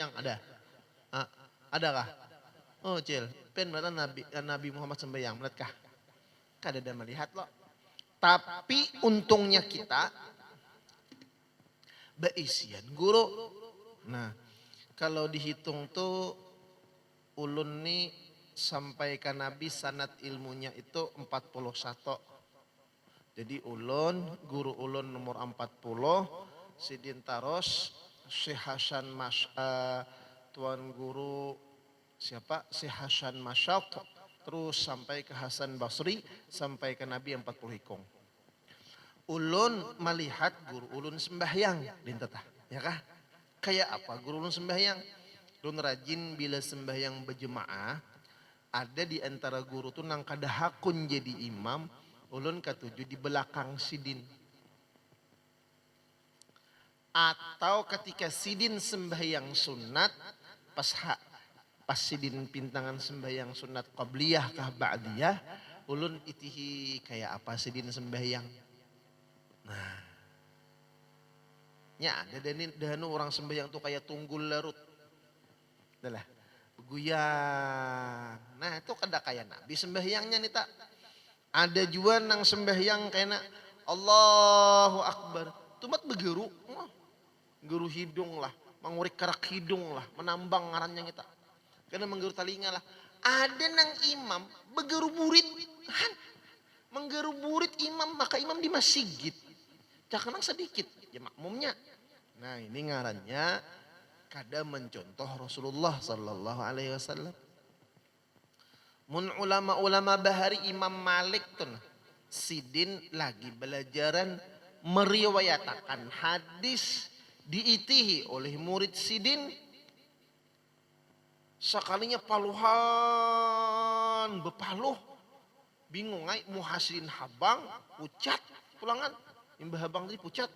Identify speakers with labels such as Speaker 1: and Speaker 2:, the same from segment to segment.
Speaker 1: sembahyang? Ada? Ah, adakah? Oh cil, pen melihat Nabi Muhammad sembahyang, melihatkah? Kada ada melihat loh. Tapi untungnya kita beisian guru. Nah, kalau dihitung tuh ulun nih sampai ke Nabi sanad ilmunya itu 41. Jadi ulun, guru ulun nomor 40, Sidin Taros, Syekh Hasan Tuan Guru siapa? Syekh Hasan Masyaq, terus sampai ke Hasan Basri, sampai ke Nabi 40 hikung. Ulun melihat guru ulun sembahyang, dintetah, ya kah? Kayak apa guru ulun sembahyang? Ulun rajin bila sembahyang berjemaah, ada di antara guru tuh nang kada hakun jadi imam, ulun katuju di belakang sidin. Atau ketika sidin sembahyang sunat, pas sidin pintangan sembahyang sunat qabliyah kah ba'diyah, ulun itihi kayak apa sidin sembahyang. Nah, nya ada danu orang sembahyang tuh kayak tunggul larut. Adalah guyang. Nah, itu kada kayak Nabi sembahyangnya nih tak. Ada juga nang sembahyang kayak Allahu Akbar. Tumat begeru. Geru hidung lah, mengurik kerak hidung lah, menambang ngarannya kita. Karena menggeru telinga lah. Ada nang imam begeru burit. Han, menggeru burit imam, maka imam di masjid. Jangan sedikit, ya makmumnya. Nah ini ngarannya kada mencontoh Rasulullah sallallahu alaihi wasallam. Mun ulama-ulama bahari Imam Malik tuh sidin lagi belajaran meriwayatakan hadis diitihi oleh murid sidin, sekalinya paluhan bepaluh bingung ay muhasidin habang pucat pulangan imbah habang tadi pucat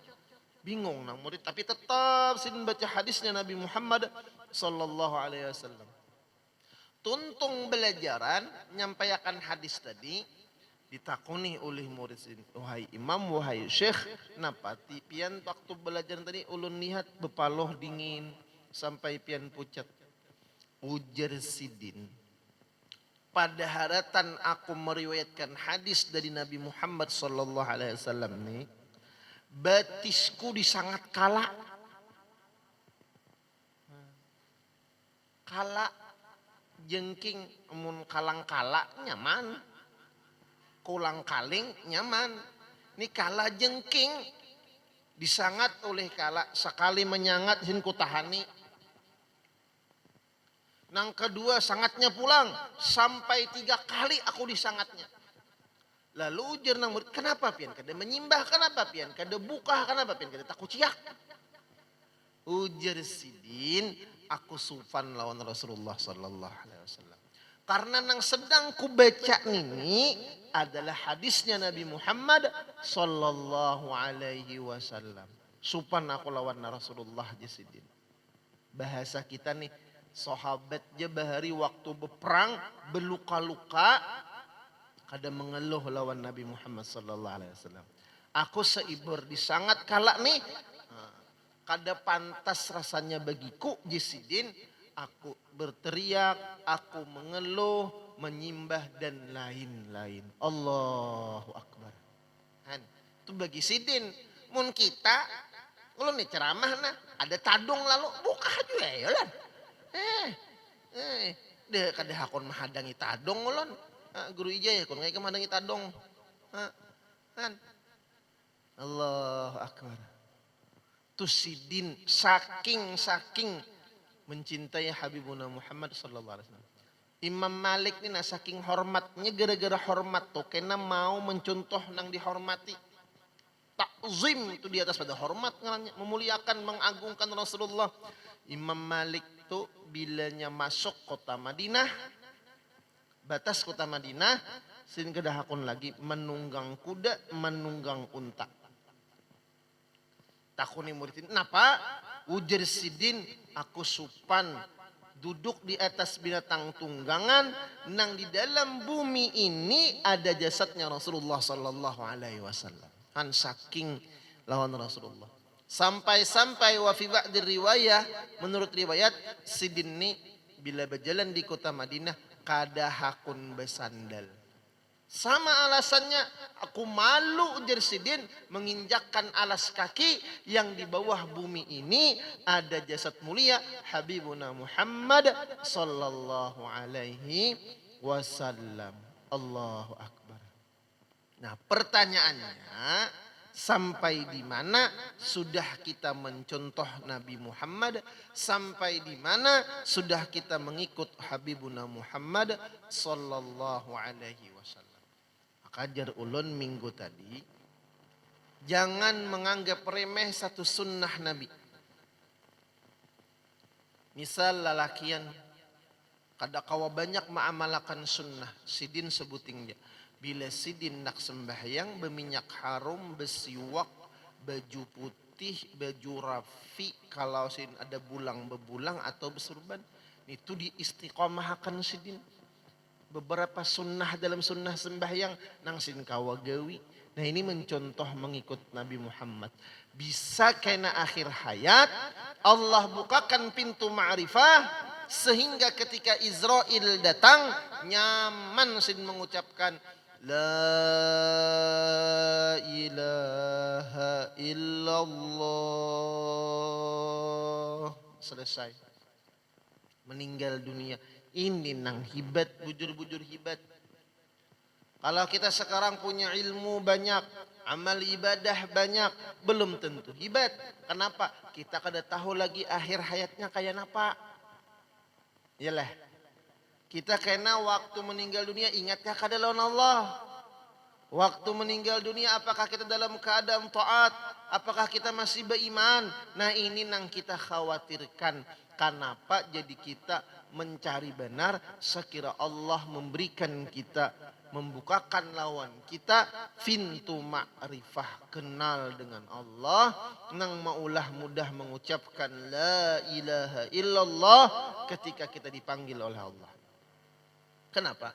Speaker 1: bingung nang murid, tapi tetap sidin baca hadisnya Nabi Muhammad sallallahu alaihi wasallam. Tuntung belajaran nyampaikan hadis tadi, ditakuni oleh murid sidin, wahai imam, wahai syekh, napa pian waktu belajar tadi ulun lihat bepaloh dingin sampai pian pucat. Ujar sidin, pada haratan aku meriwayatkan hadis dari Nabi Muhammad sallallahu alaihi wasallam nih, batisku disangat kala. Kala jengking, mun kalang kala nyaman, kulang kaling nyaman. Ini kala jengking disangat oleh kala, sekali menyangat hin kutahani. Nang kedua sangatnya pulang, sampai 3 kali aku disangatnya. Lalu ujar nang murid, kenapa pian kada menyimbah, kenapa pian kada buka, kenapa pian kada takut ciak. Ujar sidin, aku sufan lawan Rasulullah sallallahu alaihi wasallam. Karena nang sedang ku baca ini adalah hadisnya Nabi Muhammad sallallahu alaihi wasallam. Supan aku lawan Rasulullah jasidin. Bahasa kita nih, sahabat je bahari waktu berperang berluka-luka kada mengeluh lawan Nabi Muhammad sallallahu alaihi wasallam. Aku seibur disangat kala nih, kada pantas rasanya bagiku jasidin. Aku berteriak, aku mengeluh, menyimbah dan lain-lain. Allahu Akbar. Itu bagi sidin. Mun kita, kalau nih ceramah nah, ada tadung lalu buka juga ya lan. Deh kada hakon menghadangi tadung ulun. Guru ija ya kon kayak menghadangi tadung. Kan. Allahu Akbar. Tu sidin saking mencintai Habibuna Muhammad sallallahu alaihi wasallam. Imam Malik ini saking hormatnya, gara-gara hormat tuh kena mau mencontoh nang dihormati. Takzim itu di atas pada hormat, memuliakan, mengagungkan Rasulullah. Imam Malik tuh bilanya masuk kota Madinah, batas kota Madinah, sin kedahakun lagi menunggang kuda, menunggang unta. Takuni muridin, kenapa? Ujar sidin, aku supan duduk di atas binatang tunggangan, nang di dalam bumi ini ada jasadnya Rasulullah sallallahu alaihi wasallam. Han saking lawan Rasulullah. Sampai-sampai wa fi ba'di riwayah, menurut riwayat Sidin ini bila berjalan di kota Madinah kada hakun bersandal. Sama alasannya, aku malu ujar Sidin menginjakkan alas kaki yang di bawah bumi ini ada jasad mulia Habibuna Muhammad sallallahu alaihi wasallam. Allahu akbar. Nah, pertanyaannya, sampai di mana sudah kita mencontoh Nabi Muhammad? Sampai di mana sudah kita mengikut Habibuna Muhammad sallallahu alaihi wasallam? Kajar ulun minggu tadi, jangan menganggap remeh satu sunnah Nabi. Misal lalakian kada kawa banyak ma'amalakan sunnah, Sidin sebuting dia. Bila Sidin nak sembahyang berminyak harum, bersiwak, baju putih, baju rafi, kalau Sidin ada bulang bebulang atau bersurban, itu diistiqomahkan Sidin. Beberapa sunnah dalam sunnah sembahyang nang sin kawa gawi. Nah, ini mencontoh mengikut Nabi Muhammad. Bisa kena akhir hayat Allah bukakan pintu ma'rifah sehingga ketika Israel datang nyaman sin mengucapkan la ilaha illallah. Selesai. Meninggal dunia. Ini nang hibat, bujur-bujur hibat. Kalau kita sekarang punya ilmu banyak, amal ibadah banyak, belum tentu hibat. Kenapa? Kita kada tahu lagi akhir hayatnya kayak apa. Yalah. Kita kena waktu meninggal dunia ingatnya kada lawan Allah. Waktu meninggal dunia apakah kita dalam keadaan taat? Apakah kita masih beriman? Nah, ini nang kita khawatirkan. Kenapa jadi kita mencari benar sekira Allah memberikan kita, membukakan lawan kita pintu ma'rifah, kenal dengan Allah, nang maulah mudah mengucapkan la ilaha illallah ketika kita dipanggil oleh Allah. Kenapa?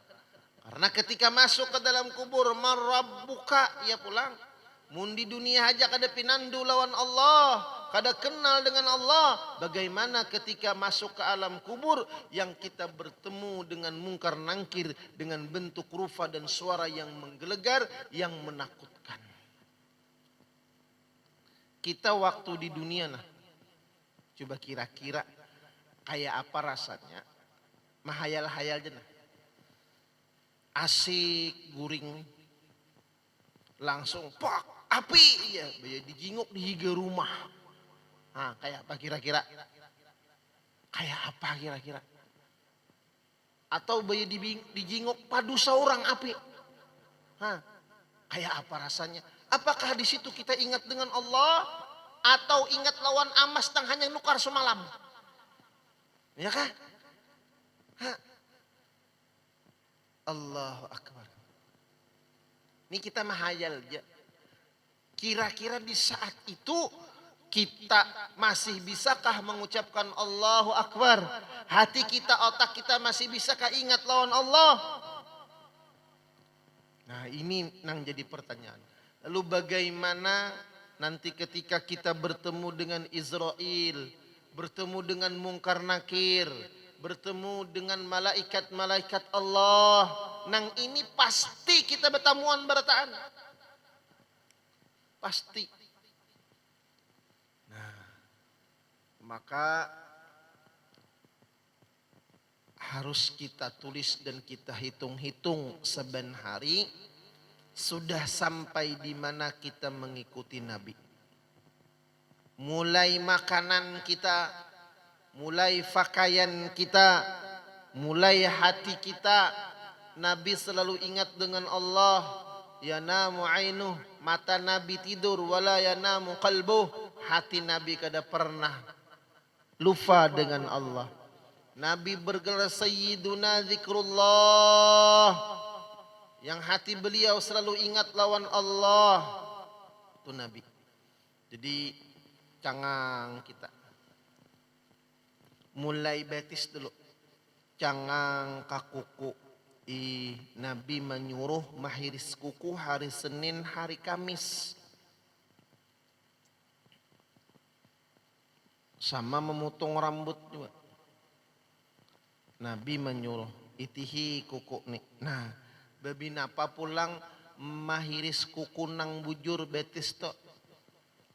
Speaker 1: Karena ketika masuk ke dalam kubur, marabbuka, ia pulang. Mun di dunia aja kada pinandu lawan Allah, kada kenal dengan Allah. Bagaimana ketika masuk ke alam kubur yang kita bertemu dengan mungkar nangkir dengan bentuk rupa dan suara yang menggelegar, yang menakutkan. Kita waktu di dunia nah, coba kira-kira kayak apa rasanya? Mahayal-hayal aja nah. Asik, guring, langsung pak api ya, dijinguk di higa rumah. Nah, kayak apa kira-kira? Kayak apa kira-kira? Atau dijinguk padu seorang api. Nah, kayak apa rasanya? Apakah di situ kita ingat dengan Allah atau ingat lawan amas tang hanya nukar semalam? Ya kah? Hah. Allahu akbar. Ini kita mahayal aja. Kira-kira di saat itu kita masih bisakah mengucapkan Allahu Akbar? Hati kita, otak kita masih bisakah ingat lawan Allah? Nah, ini yang jadi pertanyaan. Lalu bagaimana nanti ketika kita bertemu dengan Israel, bertemu dengan mungkar nakir, bertemu dengan malaikat-malaikat Allah. Nang ini pasti kita bertemuan berataan. Pasti. Nah, maka harus kita tulis dan kita hitung-hitung saben hari sudah sampai di mana kita mengikuti Nabi. Mulai makanan kita, mulai pakaian kita, mulai hati kita, Nabi selalu ingat dengan Allah. Yanamu ainuh, mata Nabi tidur, wala yanamu qalbuh, hati Nabi kada pernah lupa dengan Allah. Nabi bergelar Sayyiduna Zikrullah, yang hati beliau selalu ingat lawan Allah. Itu Nabi. Jadi cangang kita mulai betis dulu, cangang kakuku. Nabi menyuruh mahiris kuku hari Senin, hari Kamis. sama memotong rambut juga. Nabi menyuruh itihi kuku nih. Nah, babi napa pulang mahiris kuku nang bujur betis to.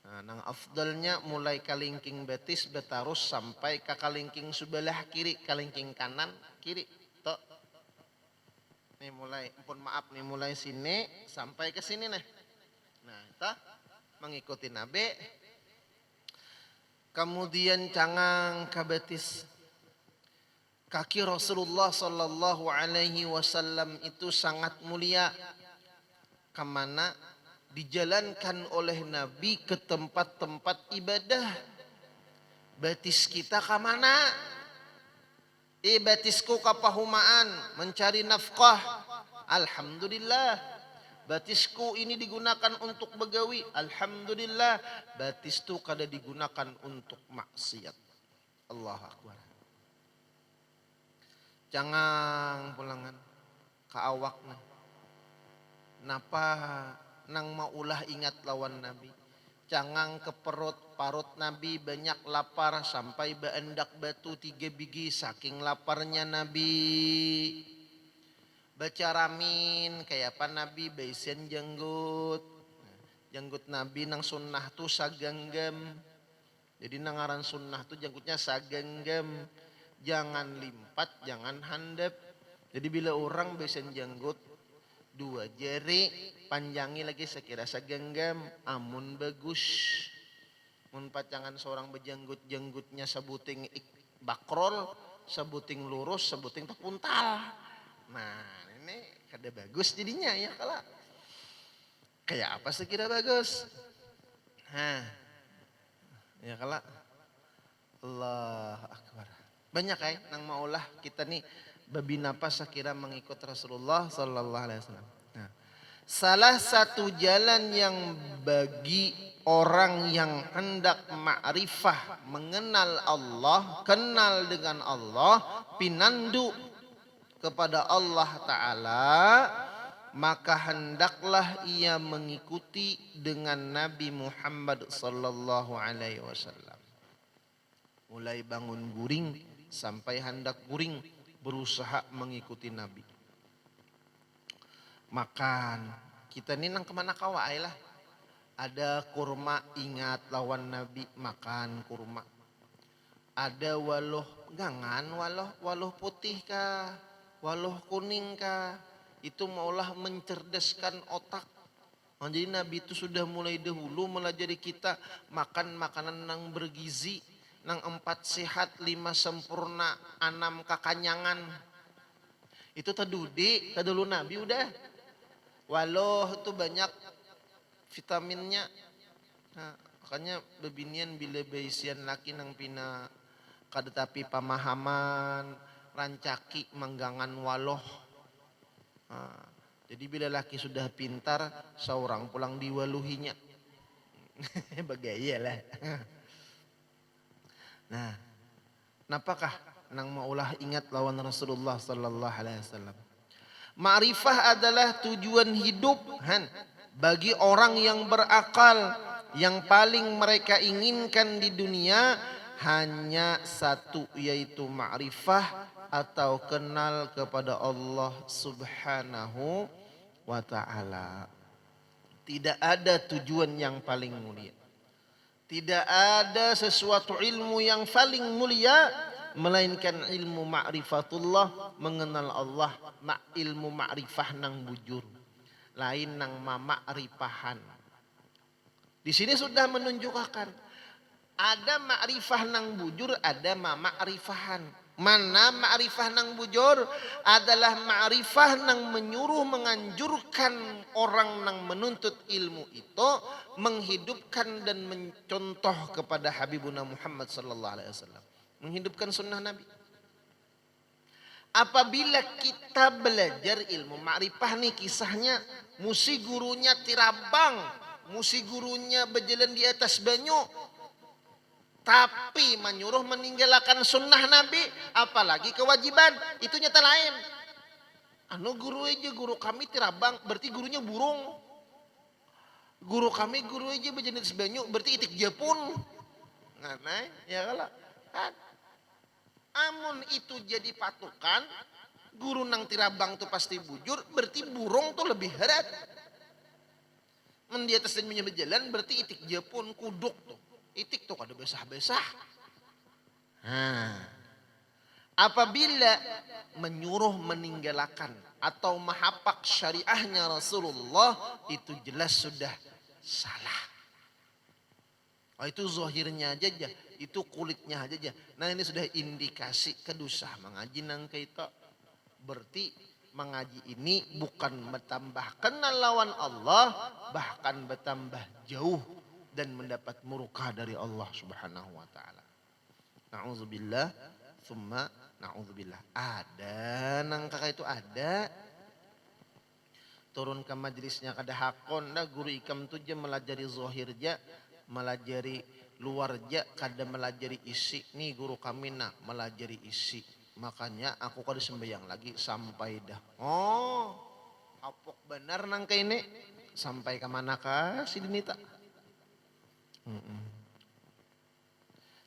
Speaker 1: Nah, nang afdalnya mulai kalingking betis betarus sampai ke kalingking sebelah kiri, kalingking kanan kiri to. Nih mulai, ampun maaf nih mulai sini sampai ke sini nih. Nah, itu mengikuti Nabi. Kemudian cangang kabetis. Kaki Rasulullah sallallahu alaihi wasallam itu sangat mulia. Kemana dijalankan oleh Nabi ke tempat-tempat ibadah. Betis kita kemana? Batisku kapahumaan mencari nafkah. Alhamdulillah. Batisku ini digunakan untuk begawi. Alhamdulillah. Batis itu kada digunakan untuk maksiat. Allahu Akbar. Jangan pulangan ke awakna. Napa nang maulah ingat lawan Nabi. Jangan ke parut Nabi banyak lapar sampai beendak batu 3 biji saking laparnya Nabi. Baca ramin kayak apa Nabi baisen jenggut. Jenggut Nabi nang sunnah tu sagenggam. Jadi nangaran sunnah tu jenggutnya sagenggam. Jangan limpat, jangan handap. Jadi bila orang baisen jenggut 2 jari, panjangi lagi sekira sagenggam, amun bagus. Mun pacangan seorang berjenggut-jenggutnya sebuting bakrol, sebuting lurus, sebuting tepuntal. Nah ini kada bagus jadinya ya kalau. Kayak apa sekira bagus? Nah, ya kalau Allah Akbar. Banyak nang maulah kita nih babi napa sekira mengikut Rasulullah sallallahu alaihi wasallam. Nah, salah satu jalan yang bagi orang yang hendak ma'rifah mengenal Allah, kenal dengan Allah, pinandu kepada Allah Ta'ala, maka hendaklah ia mengikuti dengan Nabi Muhammad sallallahu alaihi wasallam. Mulai bangun guring sampai hendak guring berusaha mengikuti Nabi. Makan. Kita ini nang kemana kawai lah. Ada kurma ingat lawan Nabi makan kurma. Ada waloh gangan waloh putih kah, waloh kuning kah. Itu maulah mencerdaskan otak. Jadi Nabi itu sudah mulai dahulu melajari kita makan makanan yang bergizi. Nang 4 sehat, 5 sempurna, 6 kekanyangan. Itu tadulu Nabi udah. Walau itu banyak vitaminnya. Nah, makanya bebinian bila baisian laki nang pina kada tapi pemahaman, rancaki menggangan waloh. Nah, jadi bila laki sudah pintar, seorang pulang diwaluhinya. Bagayalah. Nah, napakah nang maulah ingat lawan Rasulullah sallallahu alaihi wasallam. Ma'rifah adalah tujuan hidup bagi orang yang berakal. Yang paling mereka inginkan di dunia hanya satu, yaitu ma'rifah atau kenal kepada Allah Subhanahu wa ta'ala. Tidak ada tujuan yang paling mulia. Tidak ada sesuatu ilmu yang paling mulia melainkan ilmu ma'rifatullah, mengenal Allah. Ilmu ma'rifah nang bujur, lain nang ma'rifahan. Di sini sudah menunjukkan ada ma'rifah nang bujur, ada ma'rifahan. Mana ma'rifah nang bujur adalah ma'rifah nang menyuruh menganjurkan orang nang menuntut ilmu itu menghidupkan dan mencontoh kepada Habibuna Muhammad sallallahu alaihi wasallam, menghidupkan sunnah Nabi. Apabila kita belajar ilmu ma'rifah nih kisahnya, musi gurunya tirabang, musi gurunya berjalan di atas banyu, tapi menyuruh meninggalkan sunnah Nabi, apalagi kewajiban, itu nyata lain. Guru aja, guru kami tirabang, berarti gurunya burung. Guru kami guru aja berjalan di atas banyu, berarti itik japun. Nganai, ya kalau kan. Amun itu jadi patokan, guru nang tirabang tuh pasti bujur, berarti burung tuh lebih berat. Men di atas dan berjalan berarti itik Jepun kuduk tuh. Itik tuh kada besah-besah. Nah, apabila menyuruh meninggalkan atau mahapak syariahnya Rasulullah itu jelas sudah salah. Oh, itu zahirnya aja, itu kulitnya aja. Nah ini sudah indikasi kedusah mengaji nang kita. Berarti mengaji ini bukan bertambah kenal lawan Allah, bahkan bertambah jauh dan mendapat murka dari Allah Subhanahu wa taala. Nauzubillah, tsumma nauzubillah. Ada nang kakak itu ada turun ke majelisnya kada hakon dah guru ikam tu je melajari zahir je, melajari luar je, kada melajari isi. Nih guru kami nak melajari isi. Makanya aku kada sembahyang lagi sampai dah. Oh, apok benar nang kayak ini. Sampai ke manakah si Dinita?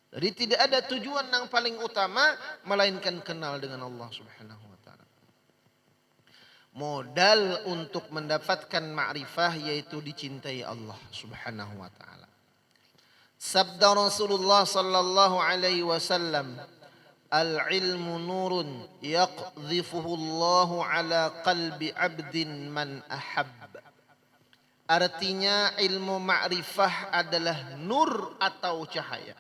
Speaker 1: Jadi tidak ada tujuan yang paling utama melainkan kenal dengan Allah Subhanahu wa taala. Modal untuk mendapatkan ma'rifah yaitu dicintai Allah Subhanahu wa taala. Sabda Rasulullah sallallahu alaihi wasallam, al-ilmu nurun yaqdhifuhu Allah ala qalbi 'abdin man ahab. Artinya ilmu ma'rifah adalah nur atau cahaya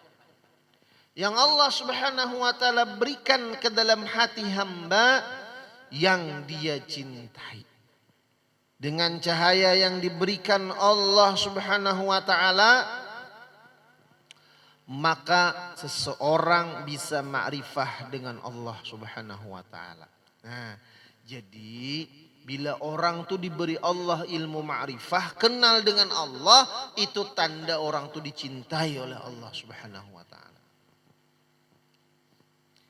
Speaker 1: yang Allah Subhanahu wa taala berikan ke dalam hati hamba yang dia cintai. Dengan cahaya yang diberikan Allah Subhanahu wa taala, maka seseorang bisa ma'rifah dengan Allah Subhanahu wa taala. Nah, jadi bila orang tu diberi Allah ilmu ma'rifah, kenal dengan Allah, itu tanda orang tu dicintai oleh Allah Subhanahu wa taala.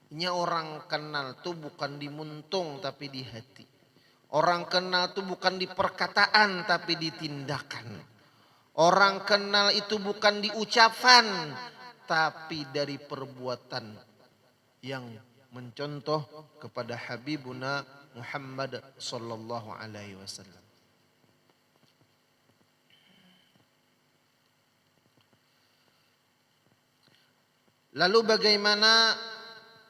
Speaker 1: Nya orang kenal tu bukan di muntung tapi di hati. Orang kenal tu bukan di perkataan tapi di tindakan. Orang kenal itu bukan di ucapan tapi dari perbuatan yang mencontoh kepada Habibuna Muhammad sallallahu alaihi wasallam. Lalu bagaimana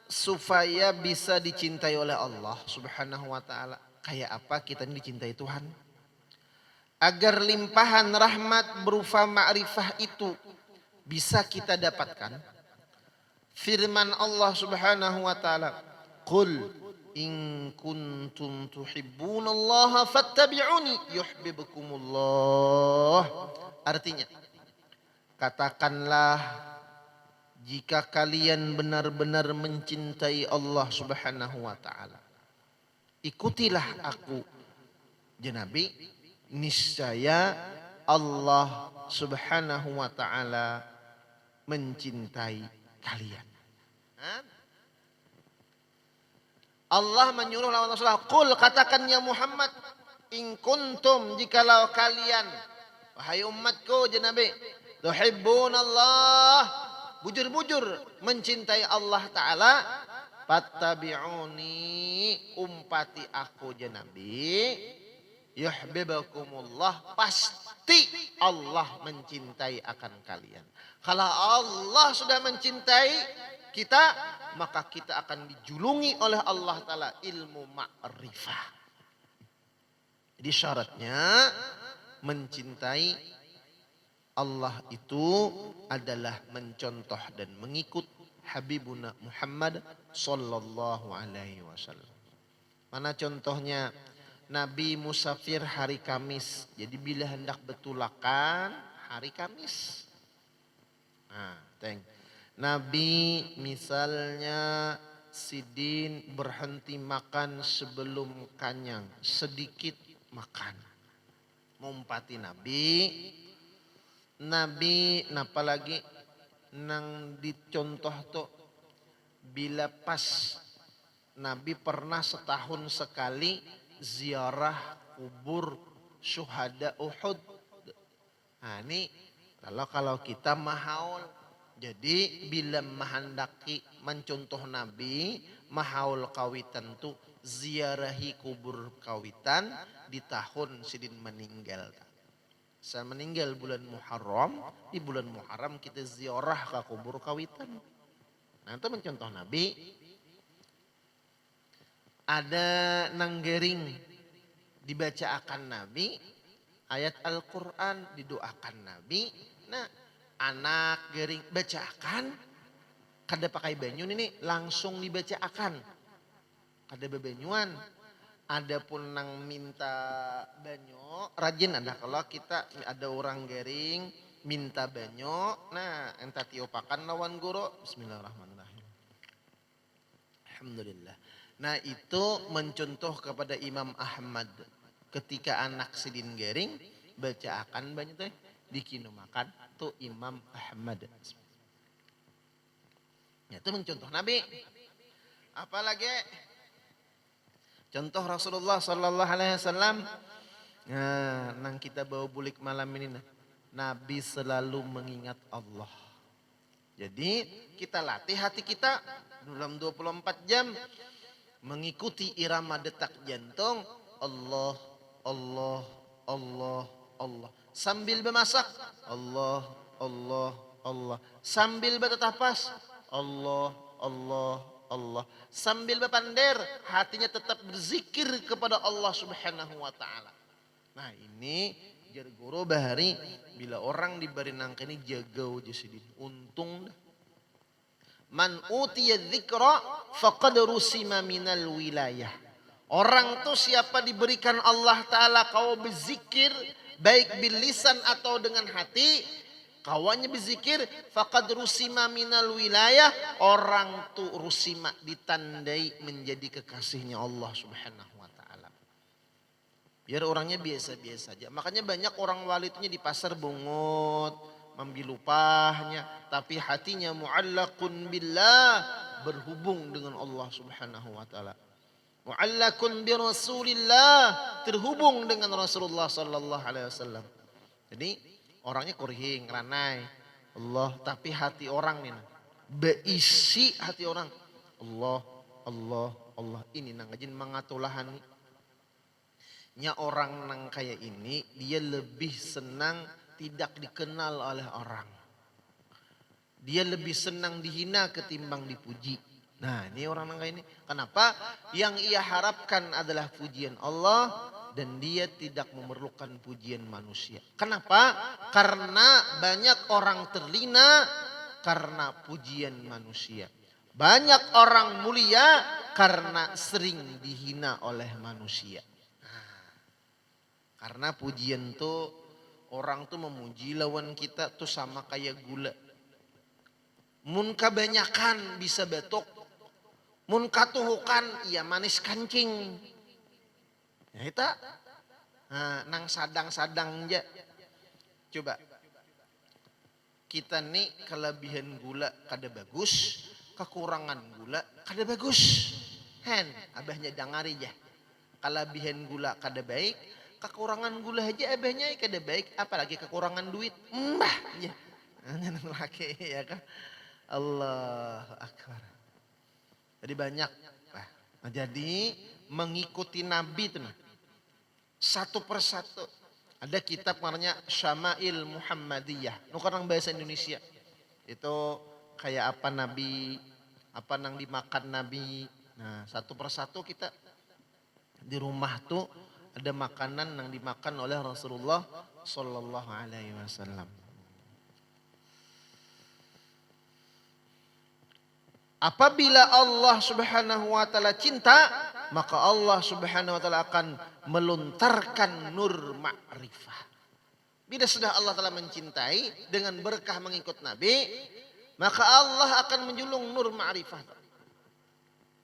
Speaker 1: supaya bisa dicintai oleh Allah Subhanahu wa taala? Kayak apa kita dicintai Tuhan? Agar limpahan rahmat berupa ma'rifah itu bisa kita dapatkan. Firman Allah Subhanahu wa taala, "Qul in kuntum tuhibbunallaha fattabi'uni yuhibbukumullah." Artinya, katakanlah jika kalian benar-benar mencintai Allah Subhanahu wa taala, ikutilah aku, Nabi, niscaya Allah Subhanahu wa taala mencintai kalian. Allah menyuruh lawan Rasulullah, "Qul," katakan ya Muhammad, "in kuntum," jikalau kalian, wahai umatku, Nabi, tuhibbunallah, bujur-bujur mencintai Allah Ta'ala, fattabi'uni, umpati aku Nabi, yuhibbukumullah, pasti Allah mencintai akan kalian. Kalau Allah sudah mencintai kita, maka kita akan dijulungi oleh Allah Ta'ala ilmu ma'rifah. Jadi syaratnya mencintai Allah itu adalah mencontoh dan mengikut Habibuna Muhammad sallallahu alaihi wasallam. Mana contohnya? Nabi musafir hari Kamis. Jadi bila hendak betulakan hari Kamis. Nah, Nabi misalnya sidin berhenti makan sebelum kanyang, sedikit makan. Mumpati Nabi napa lagi nang dicontoh tuh bila pas Nabi pernah setahun sekali ziarah kubur syuhada Uhud. Nah ini kalau kita mahaul Jadi bila menghendaki mencontoh Nabi, mahaul kawitan tu ziarahi kubur kawitan di tahun sidin meninggal. Saya meninggal bulan Muharram, di bulan Muharram kita ziarah ke kubur kawitan. Nah itu mencontoh Nabi. Ada nanggering dibaca akan Nabi, ayat Al-Quran didoakan Nabi. Nah anak gering bacakan, kada pakai banyun ini langsung dibacakan. Kada bebanyuan. Ada pun nang minta banyo, rajin ada kalau kita ada orang gering minta banyo, nah entah tiopakan lawan guru. Bismillahirrahmanirrahim. Alhamdulillah. Nah itu mencontoh kepada Imam Ahmad. Ketika anak sidin gering baca akan banyak teh dikinu makan tuh Imam Ahmad. Ya, itu mencontoh Nabi. Apalagi contoh Rasulullah Sallallahu Alaihi Wasallam. Nah, nang kita bawa bulik malam ini, Nabi selalu mengingat Allah. Jadi kita latih hati kita dalam 24 jam mengikuti irama detak jantung. Allah, Allah, Allah, Allah. Sambil bermasak, Allah, Allah, Allah. Sambil bertetapas, Allah, Allah, Allah. Sambil berpander, hatinya tetap berzikir kepada Allah Subhanahu wa taala. Nah, ini jar guru bahari bila orang diberi nangka ini jagau jasidin. Untung dah. Man utiya dzikra faqad rusima minal wilayah. Orang tuh siapa diberikan Allah Ta'ala kau berzikir baik bil lisan atau dengan hati, kawannya berzikir faqad rusima minal wilayah, orang tuh rusima ditandai menjadi kekasihnya Allah Subhanahu wa taala. Biar orangnya biasa-biasa aja. Makanya banyak orang wali itu di pasar bungut, membil upahnya, tapi hatinya mu'allaqun billah, berhubung dengan Allah Subhanahu wa taala. Mu'allakun bi Rasulillah, terhubung dengan Rasulullah sallallahu alaihi wasallam. Jadi orangnya kurhing, ranai Allah, tapi hati orang nih beisi hati orang Allah, Allah, Allah. Ini nang ajin mangatulahan nya orang nang kayak ini, dia lebih senang tidak dikenal oleh orang. Dia lebih senang dihina ketimbang dipuji. Nah ini orang kayak ini. Kenapa? Yang ia harapkan adalah pujian Allah dan dia tidak memerlukan pujian manusia. Kenapa? Karena banyak orang terlina karena pujian manusia. Banyak orang mulia karena sering dihina oleh manusia. Nah, karena pujian tuh orang tuh memuji lawan kita tuh sama kayak gula. Mun kebanyakan bisa betok. Mun katuhukan ia manis kancing. Ya itu nang sadang-sadang aja. Coba. Kita nih kelebihan gula kada bagus, kekurangan gula kada bagus. Hen, abahnya dangari ya. Kelebihan gula kada baik, kekurangan gula aja abahnya kada baik, apalagi kekurangan duit. Mbah ya. Nang laki ya kan. Allah akbar. Jadi banyak. Nah, jadi mengikuti Nabi itu satu persatu. Ada kitab namanya Syama'il Muhammadiyah. Itu orang bahasa Indonesia. Itu kayak apa Nabi, apa nang dimakan Nabi. Nah satu persatu kita di rumah tuh ada makanan yang dimakan oleh Rasulullah Sallallahu Alaihi Wasallam. Apabila Allah Subhanahu wa taala cinta, maka Allah Subhanahu wa taala akan melontarkan nur ma'rifah. Bila sudah Allah taala mencintai dengan berkah mengikut Nabi, maka Allah akan menjulung nur ma'rifah.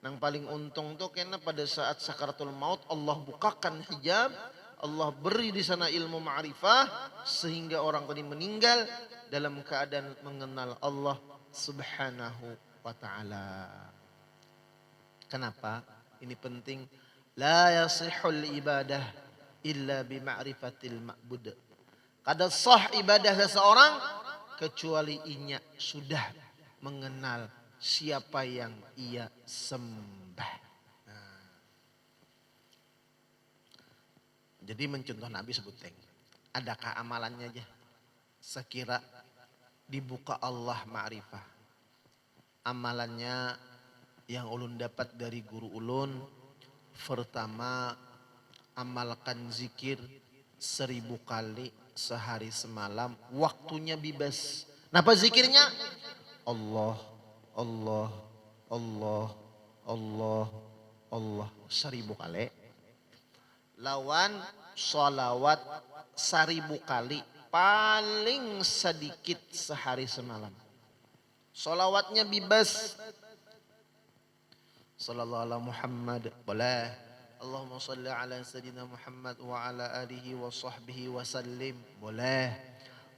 Speaker 1: Yang paling untung tuh karena pada saat sakaratul maut Allah bukakan hijab, Allah beri di sana ilmu ma'rifah sehingga orang tadi meninggal dalam keadaan mengenal Allah Subhanahu wa ta'ala. Kenapa? Ini penting. La yasihul ibadah illa bima'rifatil ma'bud. Kada sah ibadah seseorang kecuali inya sudah mengenal siapa yang ia sembah. Nah, jadi mencontoh Nabi sebut teng. Adakah amalannya aja? Sekira dibuka Allah ma'rifah. Amalannya yang ulun dapat dari guru ulun, pertama amalkan zikir 1000 kali sehari semalam, waktunya bebas. Napa zikirnya? Allah, Allah, Allah, Allah, Allah 1000 kali. Lawan sholawat 1000 kali paling sedikit sehari semalam. Sholawatnya bebas. Sallallahu ala Muhammad boleh. Allahumma salli ala Sayyidina Muhammad wa ala alihi wa sahbihi wa sallim boleh.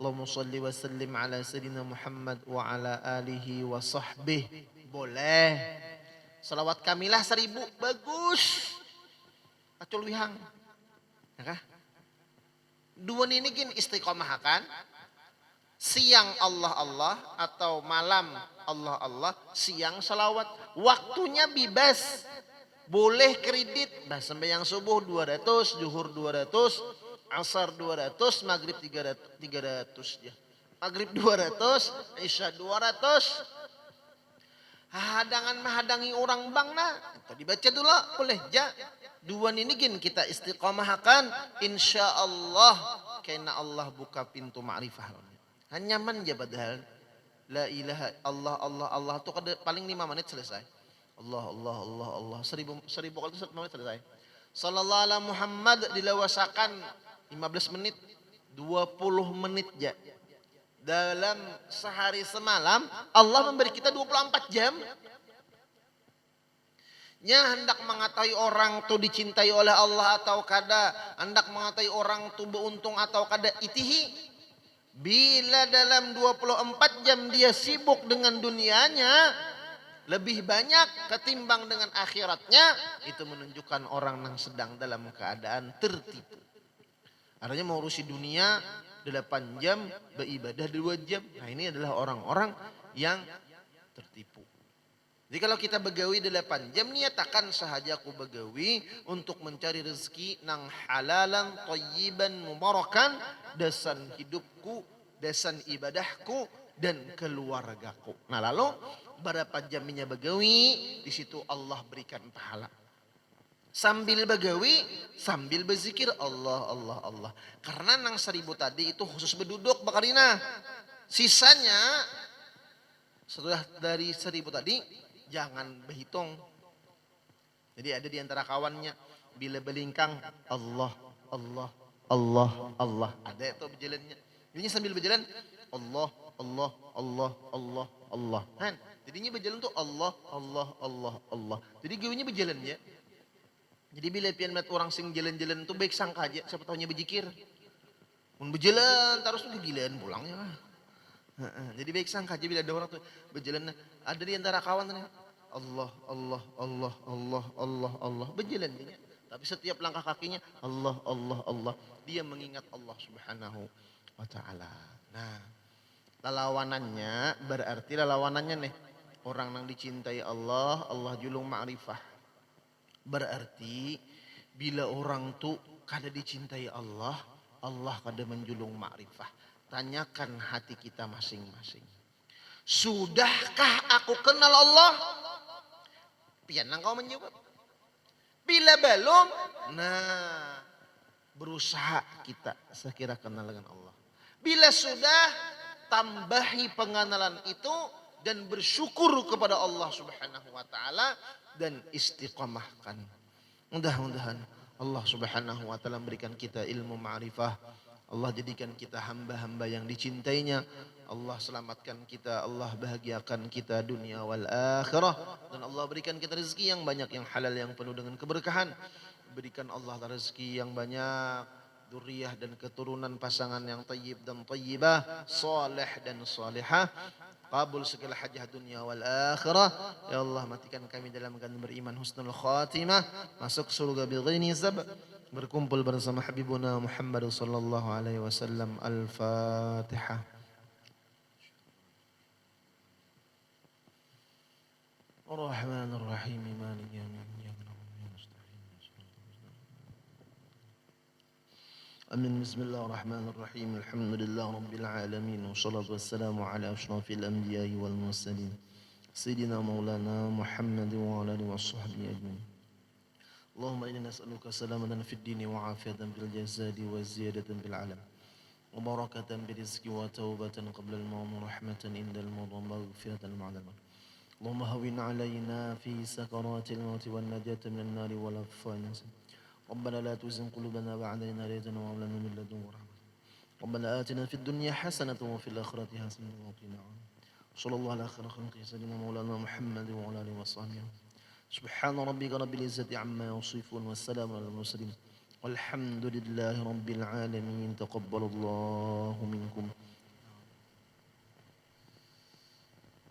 Speaker 1: Allahumma salli wa sallim ala Sayyidina Muhammad wa ala alihi wa sahbihi boleh. Salawat kamilah 1000 bagus. Acul wihang. Ya kah? Dua ini gin istiqomah kan? Siang Allah Allah atau malam Allah Allah, siang salawat. Waktunya bebas. Boleh kredit, bah sembahyang subuh 200, zuhur 200, asar 200, maghrib 300 ya. Maghrib 200, isya 200. Hadangan menghadangi orang bang nah. Tadi baca dulu boleh ja. Dua ini gin kita istiqomahkan, insya Allah karena Allah buka pintu ma'rifah. Hanya nyaman aja padahal. La ilaha Allah Allah Allah tuh paling 5 menit selesai. Allah Allah Allah Allah 1000 kali itu 1 menit selesai. Sallallahu ala Muhammad dilawasakan 15 menit 20 menit ya. Dalam sehari semalam Allah memberi kita 24 jam. Nya hendak mengetahui orang tu dicintai oleh Allah atau kada, hendak mengetahui orang tu beruntung atau kada, itihi. Bila dalam 24 jam dia sibuk dengan dunianya, lebih banyak ketimbang dengan akhiratnya, itu menunjukkan orang yang sedang dalam keadaan tertipu. Artinya mengurusi dunia 8 jam, beribadah 2 jam. Nah ini adalah orang-orang yang tertipu. Jadi kalau kita begawi 8 jam, niatakan sahaja aku begawi untuk mencari rezeki nang halalan, thayyiban, mubarakan, dasan hidupku, dasan ibadahku, dan keluargaku. Nah lalu berapa jamnya begawi, di situ Allah berikan pahala. Sambil begawi, sambil berzikir Allah Allah Allah. Karena nang 1000 tadi itu khusus berduduk bakarina. Sisanya setelah dari 1000 tadi jangan berhitung. Jadi ada di antara kawannya bila belingkang Allah Allah Allah Allah, ada itu berjalannya. Ini sambil berjalan Allah Allah Allah Allah Allah. Kan? Jadinya berjalan tuh Allah Allah Allah Allah. Jadi gawinya berjalan ya. Jadi bila pian melihat orang sing jalan-jalan tuh baik sangka aja, siapa tahunya berzikir. Mun berjalan terus tuh kegilaan pulangnya. Jadi baik sangka aja bila ada orang tuh berjalan, ada di antara kawan tuh Allah Allah Allah Allah Allah Allah berjalan dia. Tapi setiap langkah kakinya Allah Allah Allah, dia mengingat Allah Subhanahu wa taala. Nah, lalawanannya berarti lalawanannya nih orang yang dicintai Allah, Allah julung ma'rifah. Berarti bila orang tuh kada dicintai Allah, Allah kada menjulung ma'rifah. Tanyakan hati kita masing-masing. Sudahkah aku kenal Allah? Pian engkau menjawab. Bila belum, nah berusaha kita sekira kenal dengan Allah. Bila sudah, tambahi pengenalan itu dan bersyukur kepada Allah Subhanahu wa taala dan istiqamahkan. Mudah-mudahan Allah Subhanahu wa taala memberikan kita ilmu ma'rifah. Allah jadikan kita hamba-hamba yang dicintainya. Allah selamatkan kita, Allah bahagiakan kita dunia wal akhirah. Dan Allah berikan kita rezeki yang banyak, yang halal, yang penuh dengan keberkahan. Berikan Allah rezeki yang banyak, dzurriyyah dan keturunan pasangan yang thayyib dan thayyibah, saleh dan salihah. Qabul segala hajat dunia wal akhirah. Ya Allah, matikan kami dalam keadaan beriman husnul khatimah, masuk surga bighairi hisab, berkumpul bersama Habibuna Muhammad sallallahu alaihi wasallam. Al-Fatihah. الرحمن الرحيم مالك يوم الدين إياك نعبد وإياك نستعين أمين. بسم الله الرحمن الرحيم الحمد لله رب العالمين والصلاة والسلام على أشرف الأنبياء والمرسلين سيدنا مولانا محمد وعلى آله وصحبه أجمعين. اللهم إنا نسألك سلامة في الدين وعافية في الجسد وزيادة في العلم وبركة برزق وتوبة قبل الموت ورحمة عند الموت ومغفرة مع الموت. اللهم هون علينا في سكرات الموت والنجاة من النار والعفو. ربنا لا تزغ قلوبنا بعد إذ هديتنا وهب لنا من لدنك رحمة. ربنا آتنا في الدنيا حسنة وفي الآخرة حسنة وقنا عذاب النار. صلى الله على خير خلقه سيدنا مولانا محمد وعلى آله وصحبه. سبحان ربك رب العزة عما يصفون والسلام على المرسلين والحمد لله رب العالمين. تقبل الله منكم